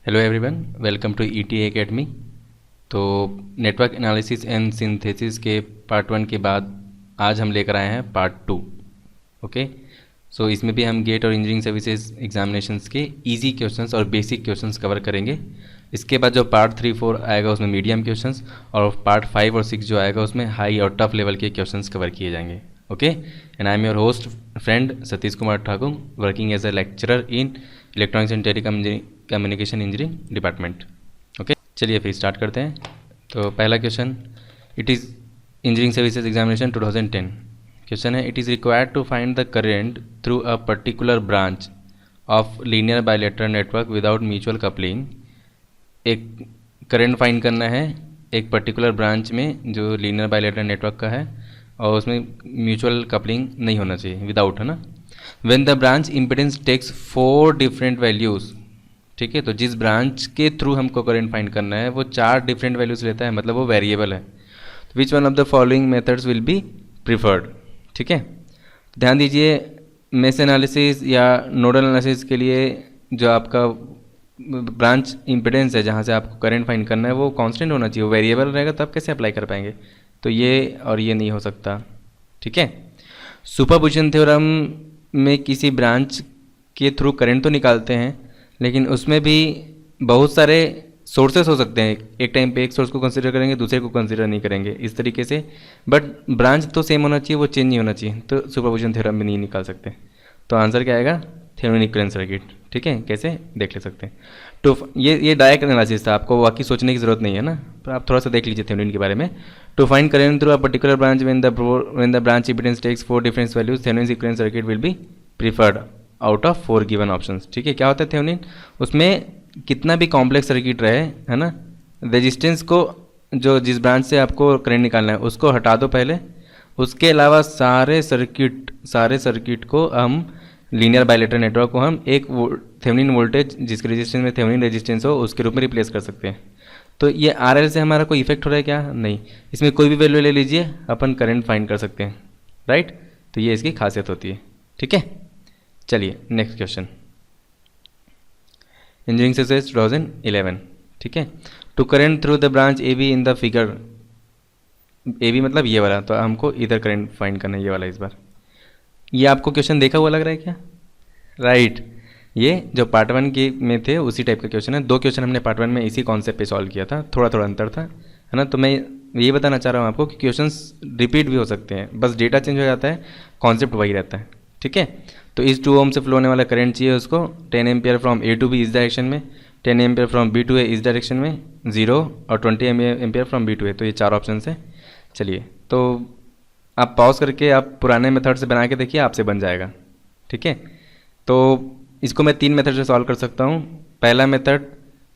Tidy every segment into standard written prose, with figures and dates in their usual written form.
Hello everyone, welcome to ETA academy. तो network analysis and synthesis के part 1 के बाद आज हम लेकर आए हैं पार्ट 2। ओके, सो इसमें भी हम गेट और इंजीनियरिंग सर्विसेज एग्जामिनेशंस के इजी क्वेश्चंस और बेसिक क्वेश्चंस कवर करेंगे। इसके बाद जो पार्ट 3, 4 आएगा उसमें मीडियम क्वेश्चंस, और पार्ट 5 और 6 जो आएगा उसमें हाई और टफ लेवल के क्वेश्चंस कवर किए जाएंगे। Okay, and I am your host friend Satish Kumar Thakur, working as a lecturer in electronics and communication engineering department. Okay, चलिए फिर स्टार्ट करते हैं। तो पहला question, it is engineering services examination 2010। Question है, it is required to find the current through a particular branch of linear bilateral network without mutual coupling. एक current find करना है एक पर्टिकुलर ब्रांच में जो लीनियर बायलेटरल नेटवर्क का है और उसमें म्यूचुअल कपलिंग नहीं होना चाहिए, विदाउट, है ना। When the branch impedance takes 4 different values, ठीक है, तो जिस ब्रांच के थ्रू हमको करंट फाइंड करना है वो 4 डिफरेंट वैल्यूज़ लेता है, मतलब वो वेरिएबल है। Which one of the following methods will be preferred. ठीक है, ध्यान दीजिए, मेश एनालिसिस या नोडल एनालिसिस के लिए जो आपका ब्रांच इम्पिडेंस है जहाँ से आपको करंट फाइंड करना है वो कांस्टेंट होना चाहिए, वो वेरिएबल रहेगा, तब कैसे अप्लाई कर पाएंगे। तो ये और ये नहीं हो सकता। ठीक है, सुपरपोजिशन थ्योरम में किसी ब्रांच के थ्रू करंट तो निकालते हैं, लेकिन उसमें भी बहुत सारे सोर्सेस हो सकते हैं। एक टाइम पे एक सोर्स को कंसीडर करेंगे, दूसरे को कंसीडर नहीं करेंगे, इस तरीके से। बट ब्रांच तो सेम होना चाहिए, वो चेंज नहीं होना चाहिए, तो सुपरपोजिशन थ्योरम में नहीं निकाल सकते। तो आंसर क्या आएगा? Thevenin equivalent circuit. ठीक है, कैसे देख ले सकते हैं। तो ये डायरेक्ट एनालिसिस था, आपको बाकी सोचने की जरूरत नहीं है ना, पर आप थोड़ा सा देख लीजिए थेवेनिन के बारे में। To find current through a particular branch when the branch impedance takes 4 different values, Thevenin equivalent circuit will be preferred out of 4 given options. ठीक है, क्या होता है थेवेनिन? उसमें कितना भी कॉम्प्लेक्स सर्किट रहे, है ना, रेजिस्टेंस को जो जिस ब्रांच से आपको करंट निकालना है उसको हटा दो पहले, उसके अलावा सारे सर्किट को हम लीनियर बायलेटरल नेटवर्क को हम एक थेवेनिन वोल्टेज जिसके रेजिस्टेंस में थेवेनिन रेजिस्टेंस हो उसके रूप में रिप्लेस कर सकते हैं। तो ये आरएल से हमारा कोई इफेक्ट हो रहा है क्या? नहीं, इसमें कोई भी वैल्यू ले लीजिए, अपन करंट फाइंड कर सकते हैं, राइट। तो ये इसकी खासियत होती है। ठीक है, चलिए नेक्स्ट क्वेश्चन, इंजीनियरिंग सर्विसेज 2011। ठीक है, to current through the branch A B in the figure, A B मतलब ये वाला, तो हमको इधर करंट फाइंड करना है, ये वाला। इस बार ये आपको क्वेश्चन देखा हुआ लग रहा है क्या? राइट, ये जो पार्ट 1 के में थे उसी टाइप का क्वेश्चन है। 2 क्वेश्चन हमने पार्ट 1 में इसी कॉन्सेप्ट पे सॉल्व किया था, थोड़ा थोड़ा अंतर था, है ना। तो मैं ये बताना चाह रहा हूँ आपको कि क्वेश्चंस रिपीट भी हो सकते हैं, बस डेटा चेंज हो जाता है, कॉन्सेप्ट वही रहता है। ठीक है, तो इस 2 ओम से फ्लो होने वाला करंट चाहिए उसको 10 ampere from A to B इस डायरेक्शन में, 10 ampere from B to A इस डायरेक्शन में 0, और 20 ampere from B to A. तो ये 4 ऑप्शन है। चलिए, तो आप पॉज करके आप पुराने मेथड से बना के देखिए, आपसे बन जाएगा। ठीक है, तो इसको मैं 3 मेथड से सॉल्व कर सकता हूँ। पहला मेथड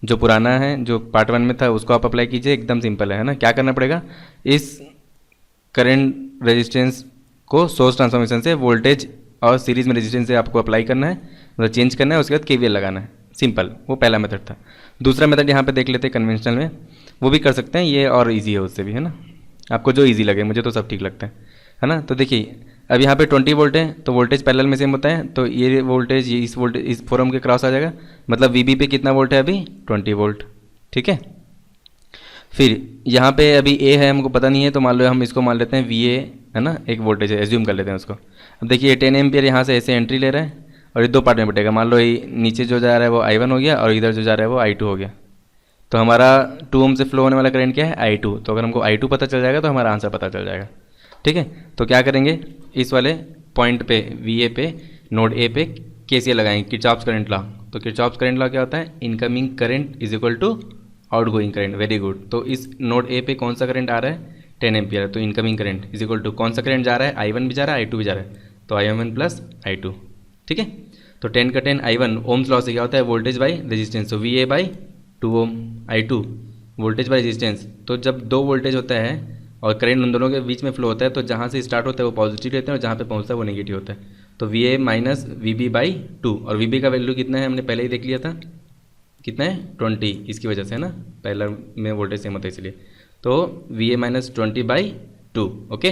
जो पुराना है, जो पार्ट 1 में था, उसको आप अप्लाई कीजिए, एकदम सिंपल है ना। क्या करना पड़ेगा? इस करंट रेजिस्टेंस को सोर्स ट्रांसफॉर्मेशन से वोल्टेज और सीरीज में रेजिस्टेंस से आपको अप्लाई करना है, मतलब चेंज करना है, उसके बाद केवीएल लगाना है, सिंपल। वो पहला मेथड था। दूसरा मेथड यहाँ पे देख लेते हैं कन्वेंशनल में, वो भी कर सकते हैं, ये और ईजी है उससे भी, है ना। आपको जो ईजी लगे, मुझे तो सब ठीक लगता है ना। तो देखिए, अब यहाँ पे 20 वोल्ट है, तो वोल्टेज पैरेलल में सेम होता है, तो ये वोल्टेज ये इस वोल्टेज इस फोरम के क्रॉस आ जाएगा, मतलब वीबी पे कितना वोल्ट है अभी? 20 वोल्ट। ठीक है, फिर यहाँ पे अभी ए है, हमको पता नहीं है, तो मान लो हम इसको मान लेते हैं वी ए, है ना, एक वोल्टेज है, एज्यूम कर लेते हैं उसको। अब देखिए 10 एम्पियर यहाँ से ऐसे एंट्री ले रहा है, और ये 2 पार्ट में बटेगा। मान लो ये नीचे जो जा रहा है वो I1 हो गया, और इधर जो जा रहा है वो I2 हो गया। तो हमारा 2 ओम से फ्लो होने वाला करंट क्या है? I2। तो अगर हमको I2 पता चल जाएगा तो हमारा आंसर पता चल जाएगा। ठीक है, तो क्या करेंगे, इस वाले पॉइंट पे VA पे, नोड ए पे KCL लगाएंगे, किरचॉफ्स करंट लॉ। तो किरचॉफ्स करंट लॉ क्या होता है? Incoming current is equal to outgoing current. Very good. तो इस नोड ए पे कौन सा करंट आ रहा है? 10 एम्पियर। तो incoming current is equal to कौन सा करंट जा रहा है? I1 भी जा रहा है, I2 भी जा रहा है, तो I1 प्लस I2। ठीक है, तो 10 का 10 I1, ओम्स लॉ से क्या होता है? वोल्टेज बाई रेजिस्टेंस, तो VA by 2 ohm, I2 voltage by resistance. तो जब 2 वोल्टेज होता है और करंट उन दोनों के बीच में फ्लो होता है, तो जहाँ से स्टार्ट होता है वो पॉजिटिव रहते हैं और जहाँ पे पहुँचता है वो नेगेटिव होता है। तो VA माइनस VB बाई 2, और VB का वैल्यू कितना है हमने पहले ही देख लिया था, कितना है? 20, इसकी वजह से, है ना, पहला में वोल्टेज सेम होता है इसलिए। तो VA माइनस 20 बाई 2। ओके,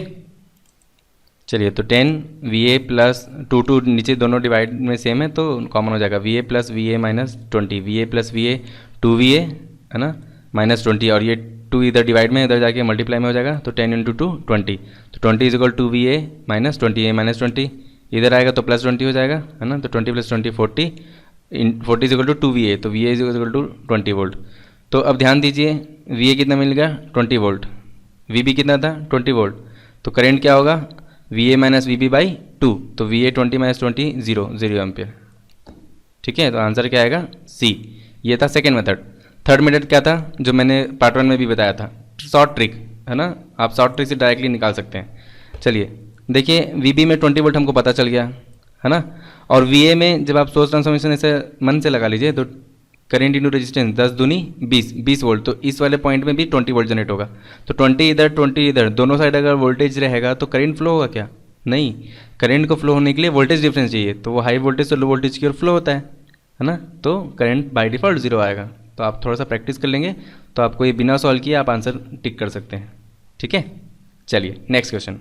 चलिए, तो 10 VA प्लस 2 नीचे दोनों डिवाइड में सेम है तो कॉमन हो जाएगा, VA plus VA minus 20, VA plus VA 2VA है ना माइनस 20, और ये 2 इधर डिवाइड में इधर जाके मल्टीप्लाई में हो जाएगा, तो 10 इंटू 2 20, तो 20 is equal to VA minus 20, A minus 20 इधर आएगा तो प्लस 20 हो जाएगा है ना, तो 20 plus 20 40, 40 is equal to 2VA, तो VA is equal to 20 volt. तो अब ध्यान दीजिए, VA कितना मिल गया 20 वोल्ट, VB कितना था 20 वोल्ट, तो करेंट क्या होगा VA माइनस VB बाई 2, तो VA 20 माइनस 20 0 एम्पियर। ठीक है, तो आंसर क्या आएगा C। ये था सेकेंड मेथड। थर्ड मेथड क्या था जो मैंने पार्ट 1 में भी बताया था, शॉर्ट ट्रिक है ना, आप शॉर्ट ट्रिक से डायरेक्टली निकाल सकते हैं। चलिए देखिए, VB में 20 वोल्ट हमको पता चल गया है ना, और VA में जब आप सोर्स ट्रांसफॉर्मेशन ऐसे मन से लगा लीजिए तो करेंट इंटू रेजिस्टेंस 10 दूनी 20 वोल्ट, तो इस वाले पॉइंट में भी 20 वोल्ट जनरेट होगा, तो 20 इधर 20 इधर, दोनों साइड अगर वोल्टेज रहेगा तो करंट फ्लो होगा क्या, नहीं, करंट को फ्लो होने के लिए वोल्टेज डिफरेंस चाहिए, तो वो हाई वोल्टेज से लो वोल्टेज की ओर फ्लो होता है ना, तो करंट बाय डिफ़ॉल्ट 0 आएगा। तो आप थोड़ा सा प्रैक्टिस कर लेंगे तो आपको ये बिना सॉल्व किए आप आंसर टिक कर सकते हैं। ठीक है, चलिए नेक्स्ट क्वेश्चन,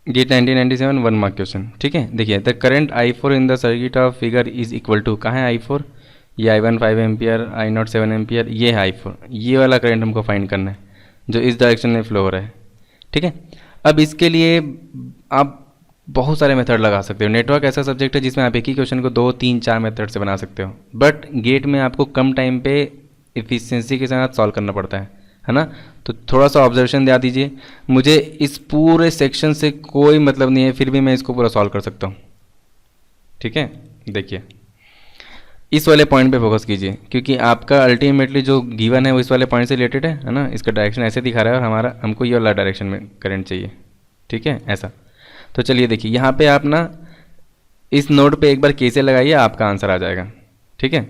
ये 1997 1 मार्क क्वेश्चन। ठीक है, देखिए, the current I4 in the circuit of figure is equal to, कहाँ है I4, ये I1 5 एम्पियर, I0 7 एम्पियर, ये है I4, ये वाला करंट हमको फाइंड करना है जो इस डायरेक्शन में फ्लो हो रहा है। ठीक है, अब इसके लिए आप बहुत सारे मेथड लगा सकते हो। नेटवर्क ऐसा सब्जेक्ट है जिसमें आप एक ही क्वेश्चन को 2 3 4 मेथड से बना सकते हो, बट गेट में आपको कम टाइम पे इफिशिएंसी के साथ सॉल्व करना पड़ता है ना, तो थोड़ा सा ऑब्जर्वेशन ध्यान दीजिए। मुझे इस पूरे सेक्शन से कोई मतलब नहीं है, फिर भी मैं इसको पूरा सॉल्व कर सकता हूँ। ठीक है, देखिए इस वाले पॉइंट पे फोकस कीजिए, क्योंकि आपका अल्टीमेटली जो गिवन है वो इस वाले पॉइंट से रिलेटेड है ना, इसका डायरेक्शन ऐसे दिखा रहा है और हमको ये वाला डायरेक्शन में करंट चाहिए। ठीक है, ऐसा। तो चलिए देखिए, यहाँ पे आप ना इस नोड पे एक बार KCL लगाइए, आपका आंसर आ जाएगा। ठीक है,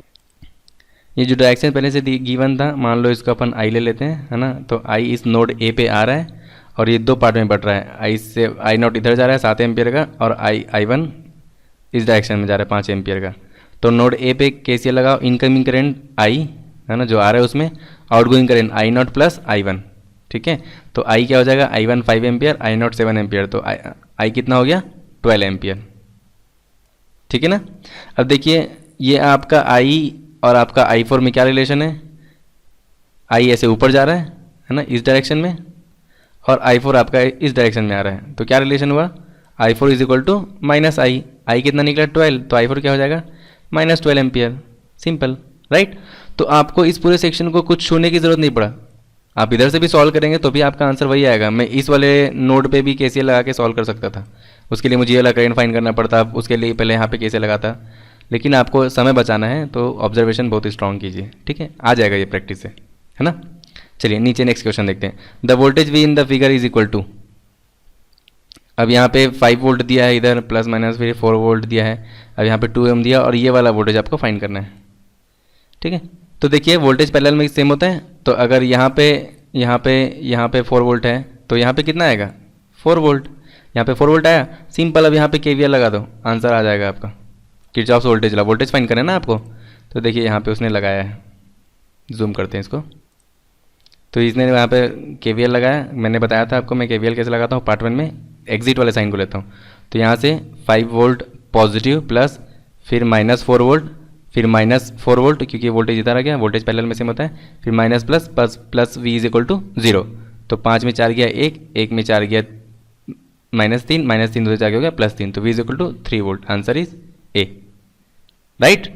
ये जो डायरेक्शन पहले से गिवन था, मान लो इसको अपन I ले लेते हैं है ना, तो I इस नोड A पे आ रहा है और ये 2 पार्ट में बट रहा है, I से I0 इधर जा रहा है 7 एम्पियर का, और I1 इस डायरेक्शन में जा रहा है 5 एम्पियर का। तो नोड A पे KCL लगाओ, इनकमिंग करंट I है ना जो आ रहा है उसमें, outgoing current I0 plus I1। ठीक है, तो I क्या हो जाएगा, I1 5 एम्पियर, I0 7 एम्पियर, तो I कितना हो गया 12 एम्पियर। ठीक है ना, अब देखिए ये आपका I और आपका I4 में क्या रिलेशन है, I ऐसे ऊपर जा रहा है ना इस डायरेक्शन में, और I4 आपका इस डायरेक्शन में आ रहा है, तो क्या रिलेशन हुआ, I4 is equal to minus I कितना निकला 12, तो I4 क्या हो जाएगा माइनस 12 एम्पियर, सिंपल राइट। तो आपको इस पूरे सेक्शन को कुछ छूने की ज़रूरत नहीं पड़ा, आप इधर से भी सॉल्व करेंगे तो भी आपका आंसर वही आएगा। मैं इस वाले नोड पे भी KCL लगा के सॉल्व कर सकता था, उसके लिए मुझे ये वाला करंट फाइंड करना पड़ता, उसके लिए पहले यहाँ पे KCL लगाता, लेकिन आपको समय बचाना है तो ऑब्जर्वेशन बहुत स्ट्रॉन्ग कीजिए। ठीक है, आ जाएगा ये प्रैक्टिस से, है ना। चलिए नीचे नेक्स्ट क्वेश्चन देखते हैं। The voltage V in the figure is equal to, अब यहाँ पे 5 वोल्ट दिया है, इधर प्लस माइनस फिर 4 वोल्ट दिया है, अब यहाँ पे 2 ohm दिया, और ये वाला वोल्टेज आपको फाइंड करना है। ठीक है, तो देखिए वोल्टेज पैरेलल में सेम होता है, तो अगर यहाँ पे 4 वोल्ट है तो यहाँ पे कितना आएगा 4 वोल्ट, यहाँ पे 4 वोल्ट आया, सिंपल। अब यहाँ पे KVL लगा दो, आंसर आ जाएगा आपका। किरचॉफ्स वोल्टेज ला, वोल्टेज फाइंड करना है ना आपको, तो देखिए यहाँ पे उसने लगाया है, जूम करते हैं इसको, तो इसने यहाँ पे KVL लगाया। मैंने बताया था आपको मैं KVL कैसे लगाता हूँ पार्ट 1 में, एग्जिट वाले साइन को लेता हूँ। तो यहाँ से 5 वोल्ट पॉजिटिव प्लस फिर माइनस 4 वोल्ट, फिर माइनस 4 वोल्ट, क्योंकि वोल्टेज इधर आ गया, वोल्टेज पैरेलल में सेम होता है, फिर minus plus plus V is equal to 0। तो 5 में 4 गया 1, 1 में 4 गया -3, -3 2 से 4 हो गया +3, तो V is equal to 3 volt, answer is A, right.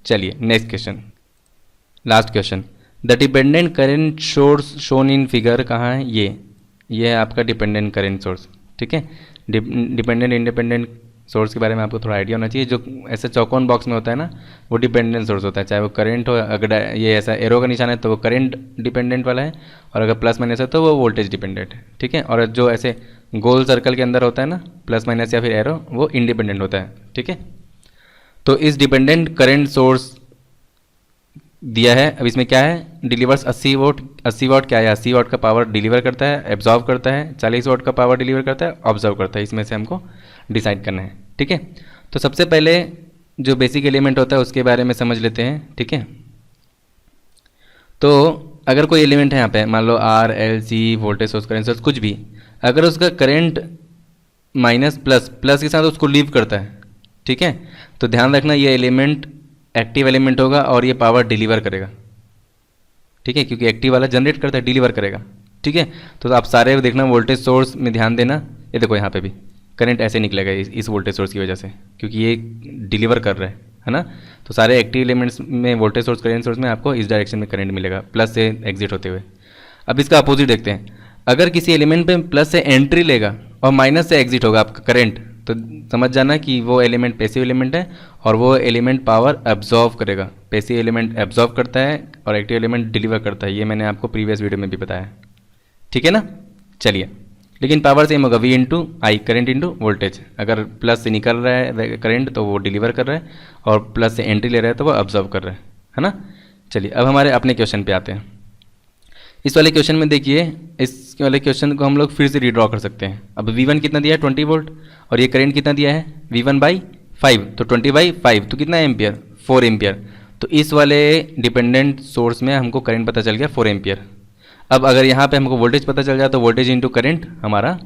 चलिए next question, last question. The dependent current source shown in figure कहाँ है, ये है आपका डिपेंडेंट करेंट सोर्स। ठीक है, डिपेंडेंट इंडिपेंडेंट सोर्स के बारे में आपको थोड़ा आइडिया होना चाहिए। जो ऐसे चौकोन बॉक्स में होता है ना, वो डिपेंडेंट सोर्स होता है, चाहे वो करंट हो, अगर ये ऐसा एरो का निशान है तो वो करंट डिपेंडेंट वाला है, और अगर प्लस माइनस है तो वो वोल्टेज डिपेंडेंट है। ठीक है, और जो ऐसे गोल सर्कल के अंदर होता है ना प्लस माइनस या फिर एरो, वो इंडिपेंडेंट होता है। ठीक है, तो इस डिपेंडेंट करंट सोर्स दिया है, अब इसमें क्या है, डिलीवर्स 80 वोट। 80 वाट क्या है, 80 वाट का पावर डिलीवर करता है, एब्जॉर्व करता है, 40 वाट का पावर डिलीवर करता है, ऑब्जर्व करता है, इसमें से हमको डिसाइड करना है। ठीक है, तो सबसे पहले जो बेसिक एलिमेंट होता है उसके बारे में समझ लेते हैं। ठीक है, तो अगर कोई एलिमेंट है यहाँ पे, मान लो R L C voltage source current source कुछ भी, अगर उसका करंट माइनस प्लस प्लस के साथ उसको लीव करता है, ठीक है, तो ध्यान रखना ये एलिमेंट एक्टिव एलिमेंट होगा और ये पावर डिलीवर करेगा, ठीक है, क्योंकि एक्टिव वाला जनरेट करता है, डिलीवर करेगा, ठीक है। तो आप सारे देखना वोल्टेज सोर्स में ध्यान देना, ये देखो यहाँ पे भी करंट ऐसे निकलेगा इस वोल्टेज सोर्स की वजह से, क्योंकि ये डिलीवर कर रहा है ना। तो सारे एक्टिव एलिमेंट्स में वोल्टेज सोर्स करंट सोर्स में आपको इस डायरेक्शन में करंट मिलेगा, प्लस से एग्जिट होते हुए। अब इसका अपोजिट देखते हैं, अगर किसी एलिमेंट पे प्लस से एंट्री लेगा और माइनस से एग्जिट होगा आपका करंट, तो समझ जाना कि वो एलिमेंट पैसिव एलिमेंट है और वो एलिमेंट पावर एब्जॉर्व करेगा। पैसिव एलिमेंट एब्जॉर्व करता है और एक्टिव एलिमेंट डिलीवर करता है, ये मैंने आपको प्रीवियस वीडियो में भी बताया, ठीक है ना। चलिए, लेकिन पावर सेम होगा, V इंटू आई, करंट इंटू वोल्टेज। अगर प्लस से निकल रहा है करंट तो वो डिलीवर कर रहा है, और प्लस से एंट्री ले रहा है तो वो ऑब्जर्व कर रहा है ना। चलिए, अब हमारे अपने क्वेश्चन पे आते हैं। इस वाले क्वेश्चन में देखिए, इस वाले क्वेश्चन को हम लोग फिर से रीड्रॉ कर सकते हैं। अब V1 कितना दिया है 20 वोल्ट, और ये करंट कितना दिया है V1/5, तो 20/5 तो कितना एम्पियर, 4 एम्पियर। तो इस वाले डिपेंडेंट सोर्स में हमको करंट पता चल गया 4 एम्पियर। अब अगर यहाँ पे हमको वोल्टेज पता चल जाए तो वोल्टेज इंटू करंट हमारा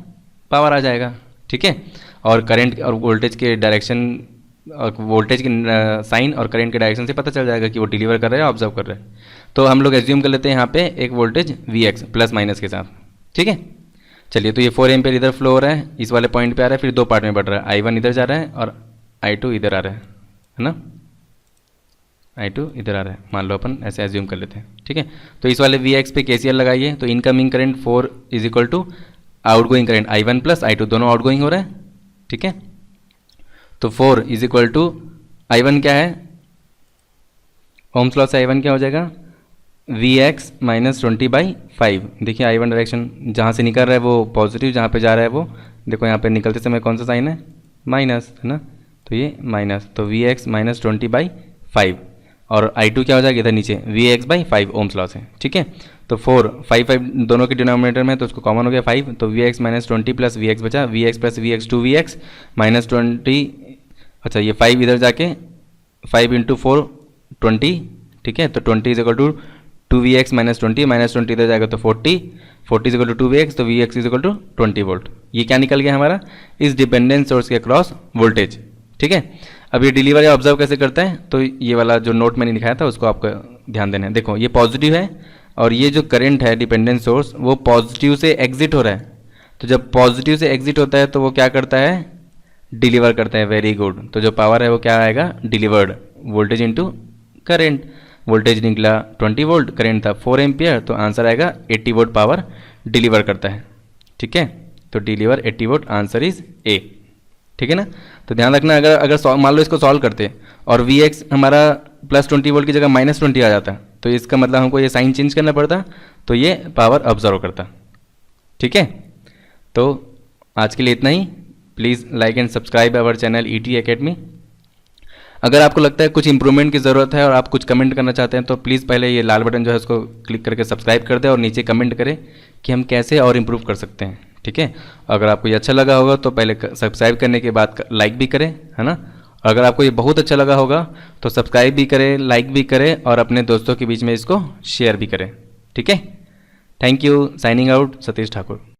पावर आ जाएगा, ठीक है। और करंट और वोल्टेज के डायरेक्शन और वोल्टेज के साइन और करंट के डायरेक्शन से पता चल जाएगा कि वो डिलीवर कर रहा है, ऑब्जर्व कर रहा है। तो हम लोग एज्यूम कर लेते हैं यहाँ पे एक वोल्टेज Vx प्लस माइनस के साथ, ठीक है। चलिए, तो ये 4 एम्पियर इधर फ्लो हो रहा है, इस वाले पॉइंट पे आ रहा है, फिर दो पार्ट में बढ़ रहा है, I1 इधर जा रहा है और I2 इधर आ रहा है ना। I2 इधर आ रहा है, मान लो अपन ऐसे एज्यूम कर लेते हैं, ठीक है। तो इस वाले Vx पे KCL लगाइए, तो incoming current 4 is equal to outgoing current I1 plus I2, दोनों आउटगोइंग हो रहा है, ठीक है। तो 4 इज इक्वल टू I1 क्या है, ओम्स लॉ से I1 क्या हो जाएगा, Vx माइनस 20/5। देखिए I1 डायरेक्शन जहाँ से निकल रहा है वो पॉजिटिव, जहाँ पे जा रहा है वो देखो यहाँ पे निकलते समय कौन सा साइन है, माइनस, है ना। तो ये माइनस, तो Vx माइनस 20/5, और I2 क्या हो जाएगा इधर नीचे Vx/5 ओम्स लॉ से, ठीक है। तो 4 5 दोनों के डिनोमिनेटर में, तो उसको कॉमन हो गया 5, तो Vx माइनस 20 प्लस Vx बचा, Vx plus Vx 2Vx minus 20, अच्छा ये 5 इधर जाके 5 इंटू 4 20, ठीक है। तो 20 is equal to 2Vx minus 20 इधर जाएगा तो 40 इज इक्वल टू 2Vx, तो Vx is equal to 20 volt. ये क्या निकल गया हमारा, इस डिपेंडेंट सोर्स के अक्रॉस वोल्टेज, ठीक है। अब ये डिलीवर या ऑब्जर्व कैसे करता है, तो ये वाला जो नोट मैंने दिखाया था उसको आपको ध्यान देना है। देखो ये पॉजिटिव है और ये जो करंट है डिपेंडेंट सोर्स वो पॉजिटिव से एग्जिट हो रहा है। तो जब पॉजिटिव से एग्जिट होता है तो वो क्या करता है, डिलीवर करता है, वेरी गुड। तो जो पावर है वो क्या आएगा, delivered, voltage into current. Voltage निकला 20 वोल्ट, करंट था 4 एम्पियर, तो आंसर आएगा 80 वोल्ट पावर डिलीवर करता है, ठीक है। तो deliver 80 volt, answer is a, ठीक है ना। तो ध्यान रखना, अगर मान लो इसको सॉल्व करते और Vx हमारा प्लस 20 वोल्ट की जगह माइनस 20 आ जाता, तो इसका मतलब हमको ये साइन चेंज करना पड़ता, तो ये पावर ऑब्जर्व करता, ठीक है। तो आज के लिए इतना ही। Please like and subscribe our channel ET Academy। अगर आपको लगता है कुछ इंप्रूवमेंट की ज़रूरत है और आप कुछ कमेंट करना चाहते हैं तो प्लीज़ पहले ये लाल बटन जो है उसको क्लिक करके सब्सक्राइब कर दें और नीचे कमेंट करें कि हम कैसे और इम्प्रूव कर सकते हैं, ठीक है। अगर आपको ये अच्छा लगा होगा तो पहले सब्सक्राइब करने के बाद लाइक भी करें, है ना। अगर आपको ये बहुत अच्छा लगा होगा तो सब्सक्राइब भी करें, लाइक भी करें और अपने दोस्तों के बीच में इसको शेयर भी करें, ठीक है। Thank you. Signing out, Satish Thakur.